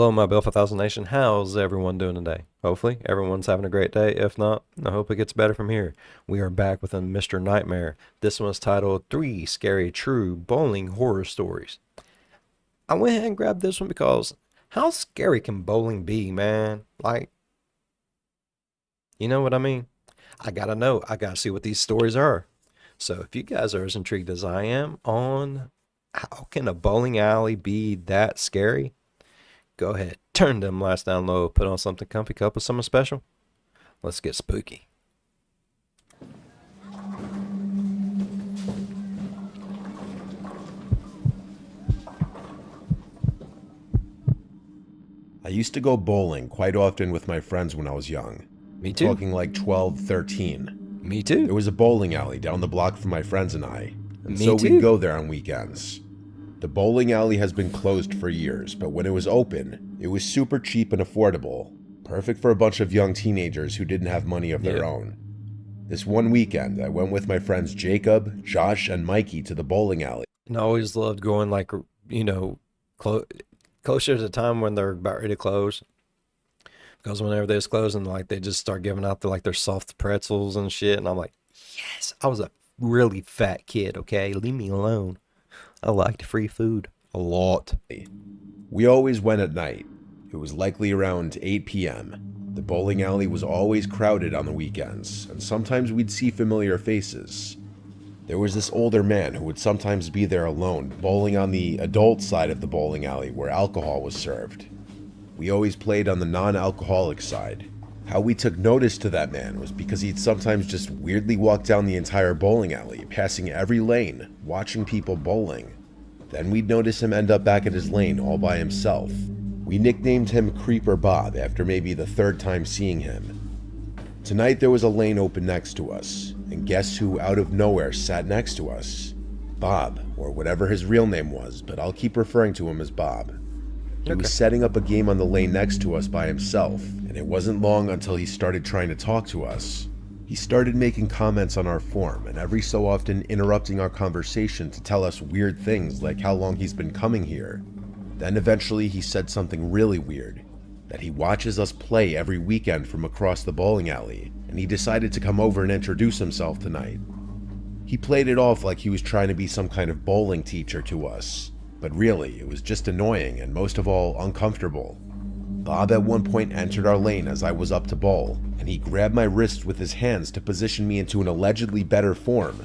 Hello, my Bill 1000 Nation. How's everyone doing today? Hopefully, everyone's having a great day. If not, I hope it gets better from here. We are back with a Mr. Nightmare. This one is titled Three Scary True Bowling Horror Stories. I went ahead and grabbed this one because how scary can bowling be, man? Like, you know what I mean? I gotta know. I gotta see what these stories are. So, if you guys are as intrigued as I am on how can a bowling alley be that scary, go ahead, turn them lights down low, put on something comfy, cup of something special. Let's get spooky. I used to go bowling quite often with my friends when I was young. Me too. Talking like 12, 13. Me There too. was a bowling alley down the block from my friends and I, and Me so too. we'd go there on weekends. The bowling alley has been closed for years, but when it was open, it was super cheap and affordable. Perfect for a bunch of young teenagers who didn't have money of their Yeah. own. This one weekend, I went with my friends Jacob, Josh, and Mikey to the bowling alley. And I always loved going like, you know, clo- closer to the time when they're about ready to close. Because whenever they was closing, like they just start giving out their soft pretzels and shit, and I'm like, yes, I was a really fat kid. Okay, leave me alone. I liked free food a lot. We always went at night. It was likely around 8 p.m. The bowling alley was always crowded on the weekends, and sometimes we'd see familiar faces. There was this older man who would sometimes be there alone, bowling on the adult side of the bowling alley where alcohol was served. We always played on the non-alcoholic side. How we took notice to that man was because he'd sometimes just weirdly walk down the entire bowling alley, passing every lane, watching people bowling. Then we'd notice him end up back at his lane all by himself. We nicknamed him Creeper Bob after maybe the third time seeing him. Tonight there was a lane open next to us, and guess who out of nowhere sat next to us? Bob, or whatever his real name was, but I'll keep referring to him as Bob. He Okay. was setting up a game on the lane next to us by himself, and it wasn't long until he started trying to talk to us. He started making comments on our form, and every so often interrupting our conversation to tell us weird things like how long he's been coming here. Then eventually he said something really weird, that he watches us play every weekend from across the bowling alley, and he decided to come over and introduce himself tonight. He played it off like he was trying to be some kind of bowling teacher to us, but really it was just annoying and most of all uncomfortable. Bob at one point entered our lane as I was up to bowl, and he grabbed my wrist with his hands to position me into an allegedly better form.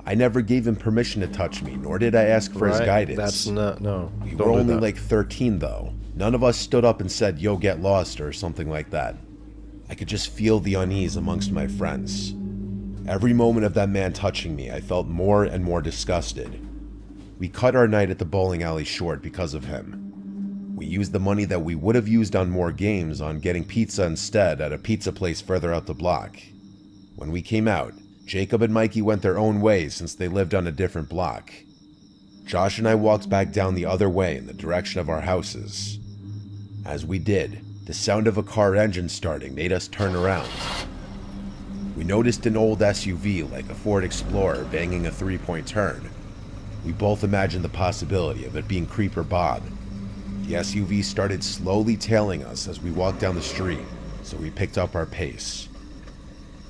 I never gave him permission to touch me, nor did I ask for his Right? guidance. That's not, no. We Don't were do only that. like 13 though. None of us stood up and said, "Yo, get lost," or something like that. I could just feel the unease amongst my friends. Every moment of that man touching me, I felt more and more disgusted. We cut our night at the bowling alley short because of him. We used the money that we would have used on more games on getting pizza instead at a pizza place further out the block. When we came out, Jacob and Mikey went their own way since they lived on a different block. Josh and I walked back down the other way in the direction of our houses. As we did, the sound of a car engine starting made us turn around. We noticed an old SUV like a Ford Explorer banging a three-point turn. We both imagined the possibility of it being Creeper Bob. The SUV started slowly tailing us as we walked down the street, so we picked up our pace.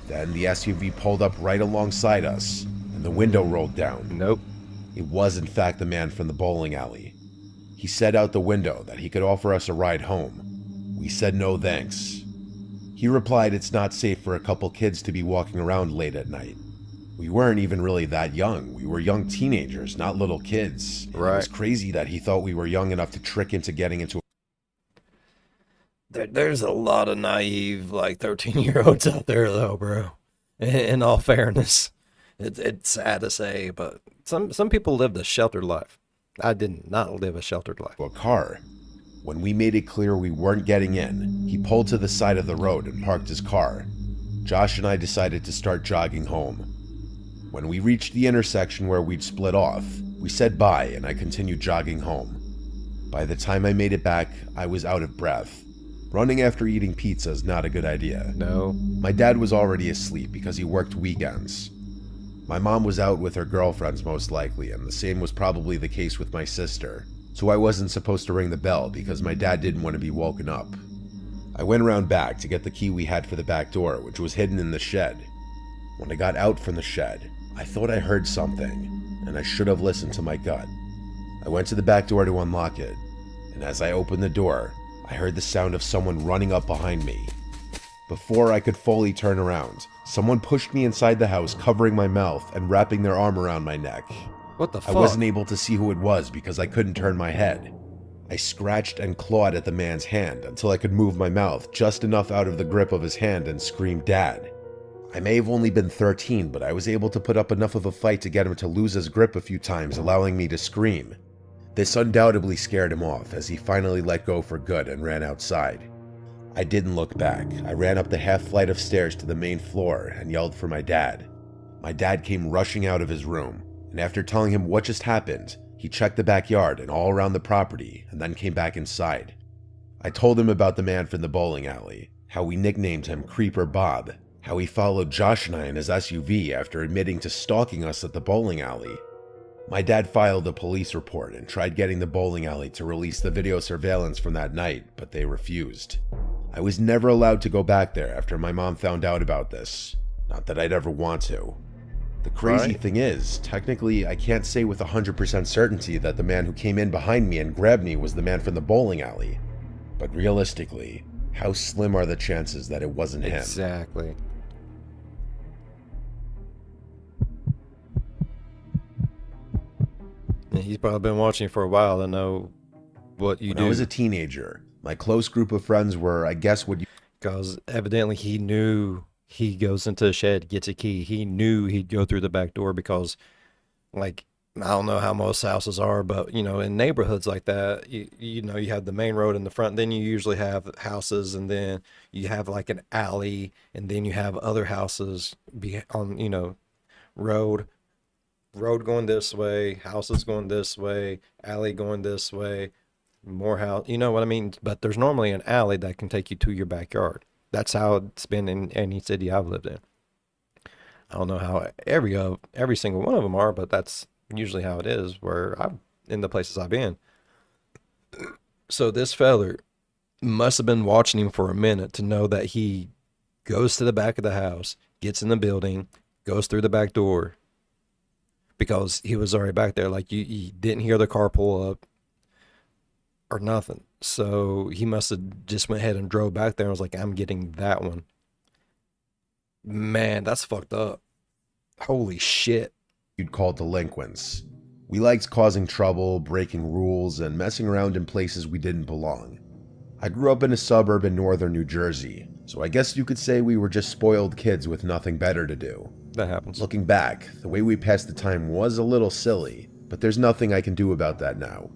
Then the SUV pulled up right alongside us, and the window rolled down. Nope. It was in fact the man from the bowling alley. He said out the window that he could offer us a ride home. We said no thanks. He replied it's not safe for a couple kids to be walking around late at night. We weren't even really that young. We were young teenagers, not little kids. And Right. It was crazy that he thought we were young enough to trick into getting into There's a lot of naive, like 13-year-olds out there, though, bro. In all fairness, it's sad to say, but some people lived a sheltered life. I did not live a sheltered life. a car. When we made it clear we weren't getting in, he pulled to the side of the road and parked his car. Josh and I decided to start jogging home. When we reached the intersection where we'd split off, we said bye and I continued jogging home. By the time I made it back, I was out of breath. Running after eating pizza is not a good idea. No. My dad was already asleep because he worked weekends. My mom was out with her girlfriends most likely, and the same was probably the case with my sister, so I wasn't supposed to ring the bell because my dad didn't want to be woken up. I went around back to get the key we had for the back door, which was hidden in the shed. When I got out from the shed, I thought I heard something, and I should have listened to my gut. I went to the back door to unlock it, and as I opened the door, I heard the sound of someone running up behind me. Before I could fully turn around, someone pushed me inside the house, covering my mouth and wrapping their arm around my neck. What the fuck? I wasn't able to see who it was because I couldn't turn my head. I scratched and clawed at the man's hand until I could move my mouth just enough out of the grip of his hand and scream, "Dad." I may have only been 13, but I was able to put up enough of a fight to get him to lose his grip a few times, allowing me to scream. This undoubtedly scared him off as he finally let go for good and ran outside. I didn't look back. I ran up the half flight of stairs to the main floor and yelled for my dad. My dad came rushing out of his room, and after telling him what just happened, he checked the backyard and all around the property and then came back inside. I told him about the man from the bowling alley, how we nicknamed him Creeper Bob, how he followed Josh and I in his SUV after admitting to stalking us at the bowling alley. My dad filed a police report and tried getting the bowling alley to release the video surveillance from that night, but they refused. I was never allowed to go back there after my mom found out about this. Not that I'd ever want to. The crazy thing is, technically, I can't say with 100% certainty that the man who came in behind me and grabbed me was the man from the bowling alley. But realistically, how slim are the chances that it wasn't him? Exactly. And he's probably been watching you for a while to know what you do. When I was a teenager, my close group of friends were, I guess, what you... Because evidently he knew he goes into the shed, gets a key. He knew he'd go through the back door because, like, I don't know how most houses are, but, you know, in neighborhoods like that, you know, you have the main road in the front, then you usually have houses, and then you have, like, an alley, and then you have other houses on, you know, road going this way, houses going this way, alley going this way, more house, you know what I mean? But there's normally an alley that can take you to your backyard. That's how it's been in any city I've lived in. I don't know how every single one of them are, but that's usually how it is where I've in the places I've been. So this feller must have been watching him for a minute to know that he goes to the back of the house, gets in the building, goes through the back door, because he was already back there. Like you didn't hear the car pull up or nothing. So he must have just went ahead and drove back there and was like, I'm getting that one. Man, that's fucked up. Holy shit. you'd call delinquents. We liked causing trouble, breaking rules, and messing around in places we didn't belong. I grew up in a suburb in northern New Jersey, so I guess you could say we were just spoiled kids with nothing better to do. That happens. Looking back, the way we passed the time was a little silly, but there's nothing I can do about that now.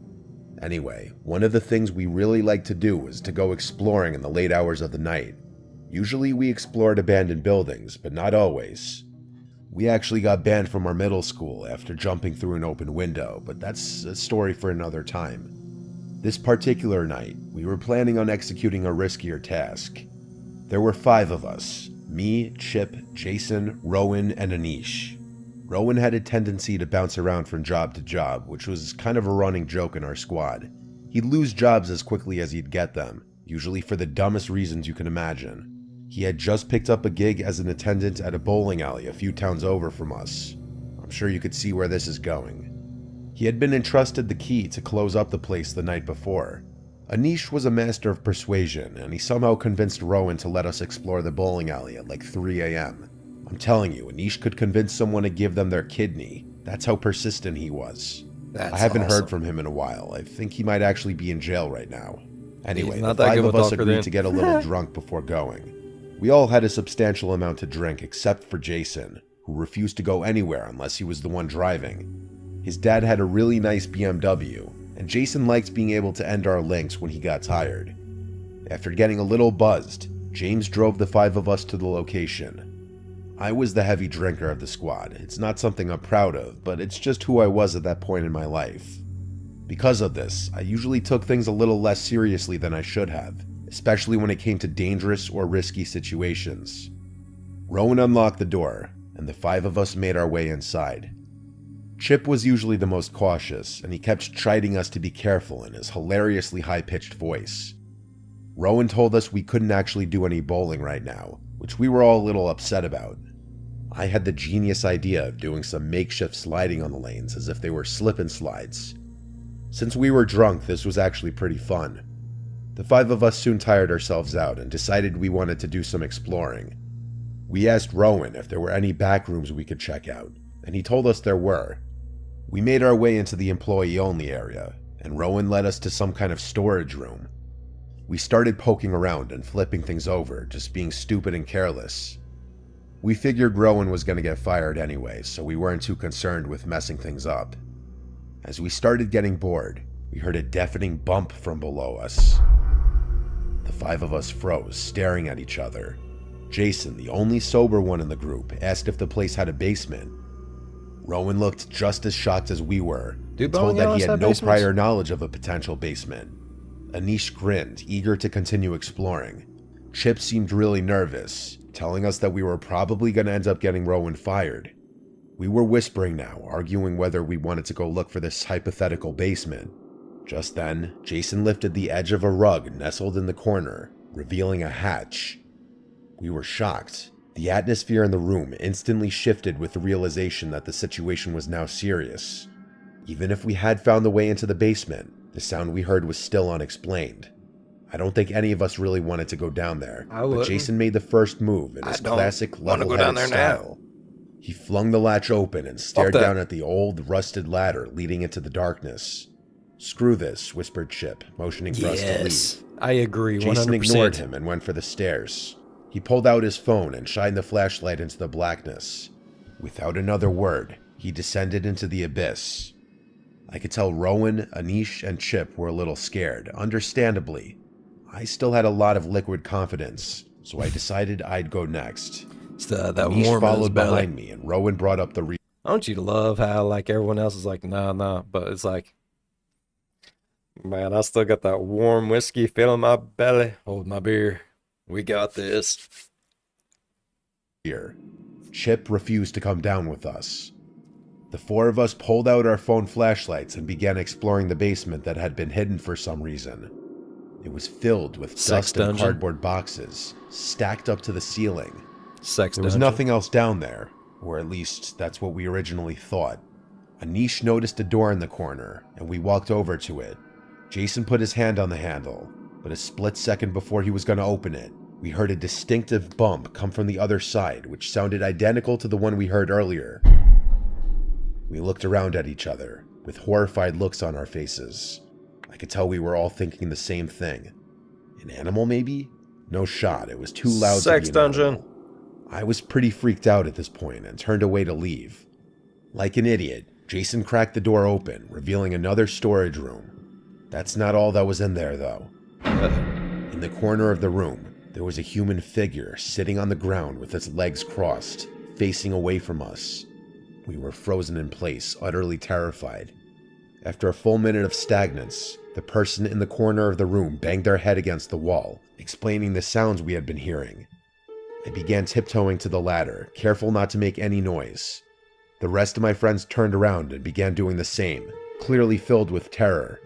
Anyway, one of the things we really liked to do was to go exploring in the late hours of the night. Usually we explored abandoned buildings, but not always. We actually got banned from our middle school after jumping through an open window, but that's a story for another time. This particular night, we were planning on executing a riskier task. There were 5 of us: me, Chip, Jason, Rowan, and Anish. Rowan had a tendency to bounce around from job to job, which was kind of a running joke in our squad. He'd lose jobs as quickly as he'd get them, usually for the dumbest reasons you can imagine. He had just picked up a gig as an attendant at a bowling alley a few towns over from us. I'm sure you could see where this is going. He had been entrusted the key to close up the place the night before. Anish was a master of persuasion, and he somehow convinced Rowan to let us explore the bowling alley at like 3 a.m. I'm telling you, Anish could convince someone to give them their kidney. That's how persistent he was. That's I haven't awesome. heard from him in a while. I think he might actually be in jail right now. Anyway, He's the not that 5 good of with us talker agreed then. to get a little drunk before going. We all had a substantial amount to drink except for Jason, who refused to go anywhere unless he was the one driving. His dad had a really nice BMW, and Jason liked being able to end our links when he got tired. After getting a little buzzed, James drove the 5 of us to the location. I was the heavy drinker of the squad. It's not something I'm proud of, but it's just who I was at that point in my life. Because of this, I usually took things a little less seriously than I should have, especially when it came to dangerous or risky situations. Rowan unlocked the door, and the 5 of us made our way inside. Chip was usually the most cautious, and he kept chiding us to be careful in his hilariously high-pitched voice. Rowan told us we couldn't actually do any bowling right now, which we were all a little upset about. I had the genius idea of doing some makeshift sliding on the lanes as if they were slip-and-slides. Since we were drunk, this was actually pretty fun. The 5 of us soon tired ourselves out and decided we wanted to do some exploring. We asked Rowan if there were any back rooms we could check out, and he told us there were. We made our way into the employee-only area, and Rowan led us to some kind of storage room. We started poking around and flipping things over, just being stupid and careless. We figured Rowan was going to get fired anyway, so we weren't too concerned with messing things up. As we started getting bored, we heard a deafening bump from below us. The 5 of us froze, staring at each other. Jason, the only sober one in the group, asked if the place had a basement. Rowan looked just as shocked as we were, told that he had no prior knowledge of a potential basement. Anish grinned, eager to continue exploring. Chip seemed really nervous, telling us that we were probably going to end up getting Rowan fired. We were whispering now, arguing whether we wanted to go look for this hypothetical basement. Just then, Jason lifted the edge of a rug nestled in the corner, revealing a hatch. We were shocked. The atmosphere in the room instantly shifted with the realization that the situation was now serious. Even if we had found the way into the basement, the sound we heard was still unexplained. I don't think any of us really wanted to go down there, but Jason made the first move in his classic level-headed style. He flung the latch open and stared down at the old, rusted ladder leading into the darkness. "Screw this," whispered Chip, motioning for us to leave. I agree, 100%. Jason ignored him and went for the stairs. He pulled out his phone and shined the flashlight into the blackness. Without another word, he descended into the abyss. I could tell Rowan, Anish, and Chip were a little scared, understandably. I still had a lot of liquid confidence, so I decided I'd go next. Anish followed behind me, and Rowan brought up the Don't you love how, like, everyone else is like, nah, but it's like, man, I still got that warm whiskey filling my belly. Hold my beer. We got this. Chip refused to come down with us. The 4 of us pulled out our phone flashlights and began exploring the basement that had been hidden for some reason. It was filled with dust and cardboard boxes, stacked up to the ceiling. There was nothing else down there, or at least that's what we originally thought. Anish noticed a door in the corner, and we walked over to it. Jason put his hand on the handle, but a split second before he was going to open it, we heard a distinctive bump come from the other side, which sounded identical to the one we heard earlier. We looked around at each other, with horrified looks on our faces. I could tell we were all thinking the same thing. An animal, maybe? No shot, it was too loud to be an animal. I was pretty freaked out at this point and turned away to leave. Like an idiot, Jason cracked the door open, revealing another storage room. That's not all that was in there, though. In the corner of the room, there was a human figure sitting on the ground with its legs crossed, facing away from us. We were frozen in place, utterly terrified. After a full minute of stagnance, the person in the corner of the room banged their head against the wall, explaining the sounds we had been hearing. I began tiptoeing to the ladder, careful not to make any noise. The rest of my friends turned around and began doing the same, clearly filled with terror.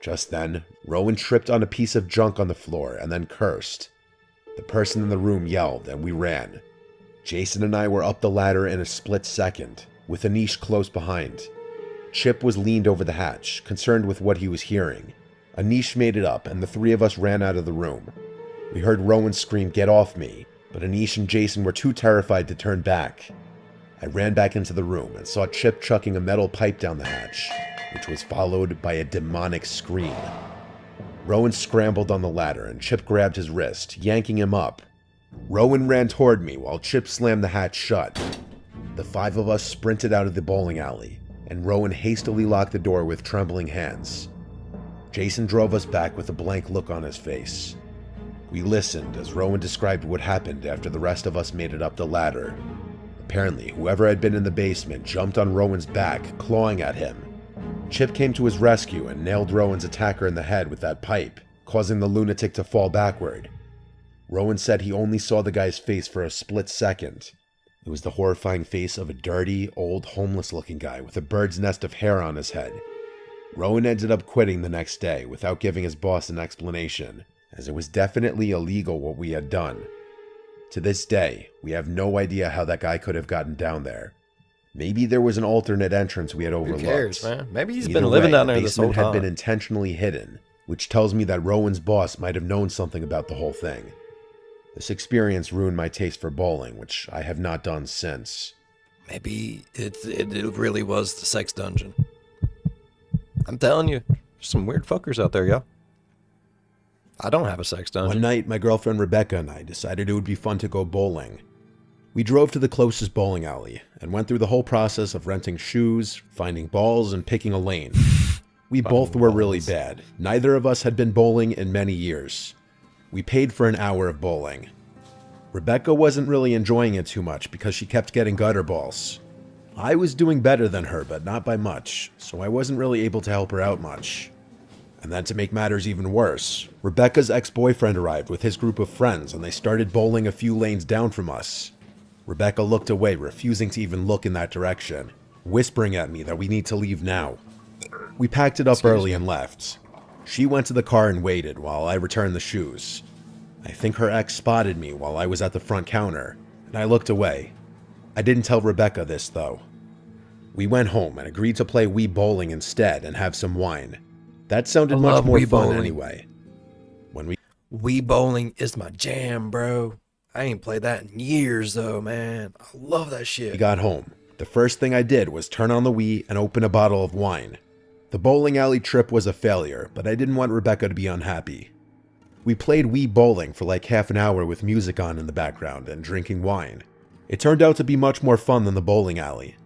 Just then, Rowan tripped on a piece of junk on the floor and then cursed. The person in the room yelled, and we ran. Jason and I were up the ladder in a split second, with Anish close behind. Chip was leaned over the hatch, concerned with what he was hearing. Anish made it up, and the 3 of us ran out of the room. We heard Rowan scream, "Get off me!" but Anish and Jason were too terrified to turn back. I ran back into the room and saw Chip chucking a metal pipe down the hatch, which was followed by a demonic scream. Rowan scrambled on the ladder, and Chip grabbed his wrist, yanking him up. Rowan ran toward me while Chip slammed the hatch shut. The 5 of us sprinted out of the bowling alley, and Rowan hastily locked the door with trembling hands. Jason drove us back with a blank look on his face. We listened as Rowan described what happened after the rest of us made it up the ladder. Apparently, whoever had been in the basement jumped on Rowan's back, clawing at him. Chip came to his rescue and nailed Rowan's attacker in the head with that pipe, causing the lunatic to fall backward. Rowan said he only saw the guy's face for a split second. It was the horrifying face of a dirty, old, homeless-looking guy with a bird's nest of hair on his head. Rowan ended up quitting the next day without giving his boss an explanation, as it was definitely illegal what we had done. To this day, we have no idea how that guy could have gotten down there. Maybe there was an alternate entrance we had overlooked. Who cares, man? Maybe he's Either been living way, down the there this whole basement had been time. intentionally hidden, which tells me that Rowan's boss might have known something about the whole thing. This experience ruined my taste for bowling, which I have not done since. Maybe it really was the sex dungeon. I'm telling you, there's some weird fuckers out there, y'all. I don't have a sex dungeon. One night, my girlfriend Rebecca and I decided it would be fun to go bowling. We drove to the closest bowling alley and went through the whole process of renting shoes, finding balls, and picking a lane. We both were really bad. Neither of us had been bowling in many years. We paid for an hour of bowling. Rebecca wasn't really enjoying it too much because she kept getting gutter balls. I was doing better than her, but not by much, so I wasn't really able to help her out much. And then to make matters even worse, Rebecca's ex-boyfriend arrived with his group of friends and they started bowling a few lanes down from us. Rebecca looked away, refusing to even look in that direction, whispering at me that we need to leave now. We packed it up early and left. She went to the car and waited while I returned the shoes. I think her ex spotted me while I was at the front counter, and I looked away. I didn't tell Rebecca this, though. We went home and agreed to play Wii Bowling instead and have some wine. That sounded much more fun anyway. Wii Bowling is my jam, bro. I ain't played that in years, though, man. I love that shit. We got home. The first thing I did was turn on the Wii and open a bottle of wine. The bowling alley trip was a failure, but I didn't want Rebecca to be unhappy. We played Wii Bowling for like half an hour with music on in the background and drinking wine. It turned out to be much more fun than the bowling alley.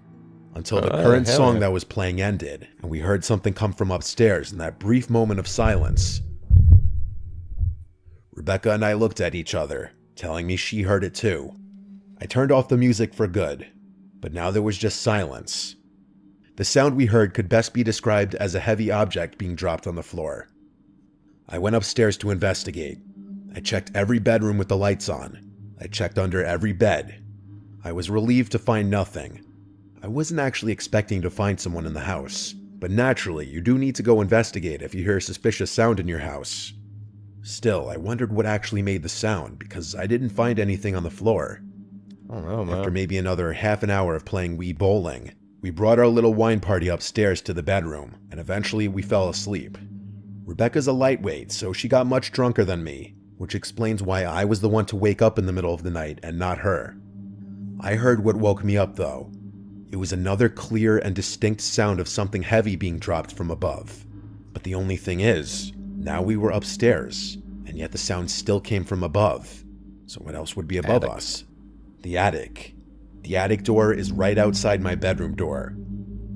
Until the current song that was playing ended, and we heard something come from upstairs in that brief moment of silence. Rebecca and I looked at each other, telling me she heard it too. I turned off the music for good, but now there was just silence. The sound we heard could best be described as a heavy object being dropped on the floor. I went upstairs to investigate. I checked every bedroom with the lights on. I checked under every bed. I was relieved to find nothing. I wasn't actually expecting to find someone in the house, but naturally, you do need to go investigate if you hear a suspicious sound in your house. Still, I wondered what actually made the sound because I didn't find anything on the floor. I don't know, man. After maybe another half an hour of playing Wii Bowling, we brought our little wine party upstairs to the bedroom, and eventually we fell asleep. Rebecca's a lightweight, so she got much drunker than me, which explains why I was the one to wake up in the middle of the night and not her. I heard what woke me up though. It was another clear and distinct sound of something heavy being dropped from above. But the only thing is, now we were upstairs, and yet the sound still came from above. So what else would be above us? The attic. The attic door is right outside my bedroom door.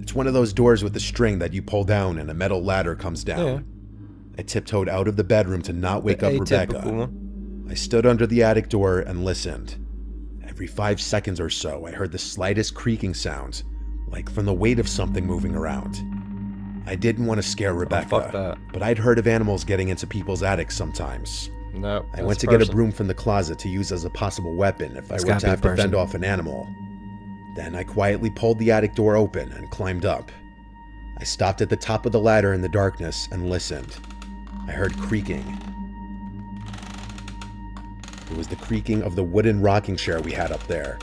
It's one of those doors with a string that you pull down and a metal ladder comes down. Yeah. I tiptoed out of the bedroom to not wake up Rebecca. One. I stood under the attic door and listened. Every 5 seconds or so, I heard the slightest creaking sound, like from the weight of something moving around. I didn't want to scare Rebecca, fuck that. but I'd heard of animals getting into people's attics sometimes. No. I went to get a broom from the closet to use as a possible weapon if I were to have to fend off an animal. Then I quietly pulled the attic door open and climbed up. I stopped at the top of the ladder in the darkness and listened. I heard creaking. It was the creaking of the wooden rocking chair we had up there.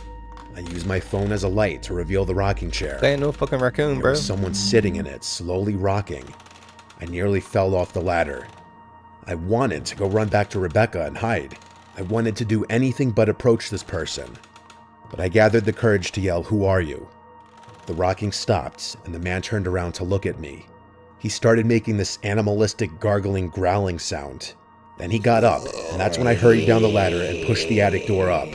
I used my phone as a light to reveal the rocking chair. They ain't no fucking raccoon, There bro. was someone sitting in it, slowly rocking. I nearly fell off the ladder. I wanted to go run back to Rebecca and hide. I wanted to do anything but approach this person. But I gathered the courage to yell, "Who are you?" The rocking stopped, and the man turned around to look at me. He started making this animalistic, gargling, growling sound. Then he got up, and that's when I hurried down the ladder and pushed the attic door up.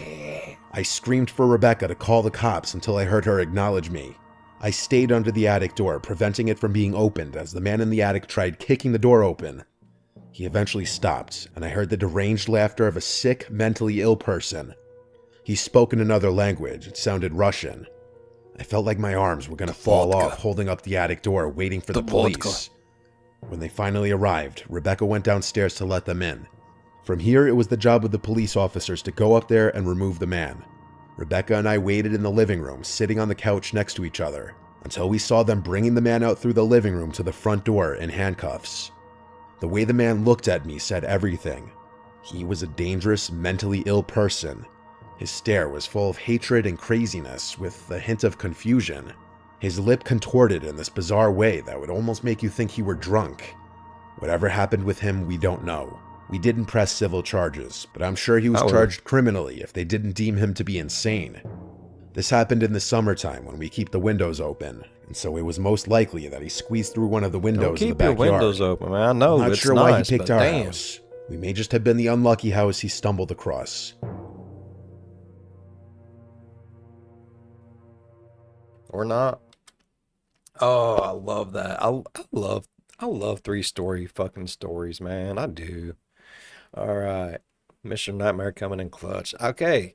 I screamed for Rebecca to call the cops until I heard her acknowledge me. I stayed under the attic door, preventing it from being opened as the man in the attic tried kicking the door open. He eventually stopped, and I heard the deranged laughter of a sick, mentally ill person. He spoke in another language. It sounded Russian. I felt like my arms were going to fall off, holding up the attic door, waiting for the police. When they finally arrived, Rebecca went downstairs to let them in. From here, it was the job of the police officers to go up there and remove the man. Rebecca and I waited in the living room, sitting on the couch next to each other, until we saw them bringing the man out through the living room to the front door in handcuffs. The way the man looked at me said everything. He was a dangerous, mentally ill person. His stare was full of hatred and craziness, with a hint of confusion. His lip contorted in this bizarre way that would almost make you think he were drunk. Whatever happened with him, we don't know. We didn't press civil charges, but I'm sure he was I would. charged criminally if they didn't deem him to be insane. This happened in the summertime when we keep the windows open, and so it was most likely that he squeezed through one of the Don't windows in the keep your backyard. windows open, man. I I'm know not it's sure why he nice, picked but our damn. house. We may just have been the unlucky house he stumbled across. Or not. Oh, I love that. I love three-story fucking stories, man. I do. All right. Mr. Nightmare coming in clutch. Okay.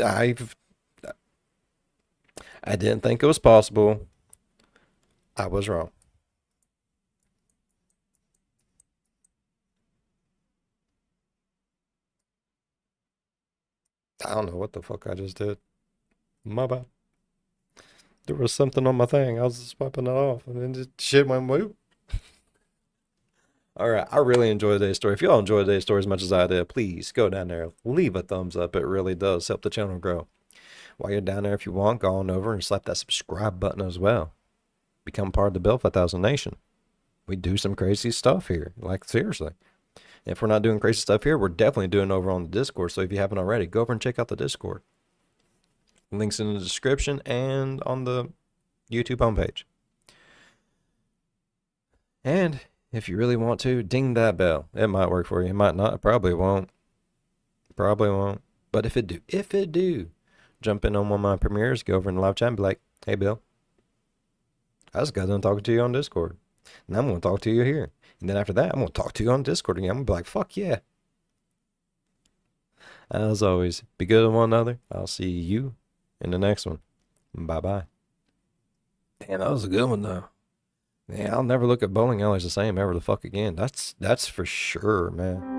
I've I didn't think it was possible. I was wrong. I don't know what the fuck I just did. My bad. There was something on my thing. I was just wiping it off, and then just shit went whoop. All right, I really enjoyed today's story. If y'all enjoyed today's story as much as I did, please go down there, leave a thumbs up. It really does help the channel grow. While you're down there, if you want, go on over and slap that subscribe button as well. Become part of the Bill 5000 Nation. We do some crazy stuff here, like seriously. If we're not doing crazy stuff here, we're definitely doing it over on the Discord. So if you haven't already, go over and check out the Discord. Links in the description and on the YouTube homepage. And if you really want to, ding that bell. It might work for you. It might not. It probably won't. Probably won't. But if it do, jump in on one of my premieres, go over in the live chat and be like, hey, Bill, I just got done talking to you on Discord. And I'm going to talk to you here. And then after that, I'm going to talk to you on Discord again. I'm going to be like, fuck yeah. As always, be good to one another. I'll see you in the next one. Bye-bye. Damn, that was a good one, though. Yeah, I'll never look at bowling alleys the same ever the fuck again. That's for sure, man.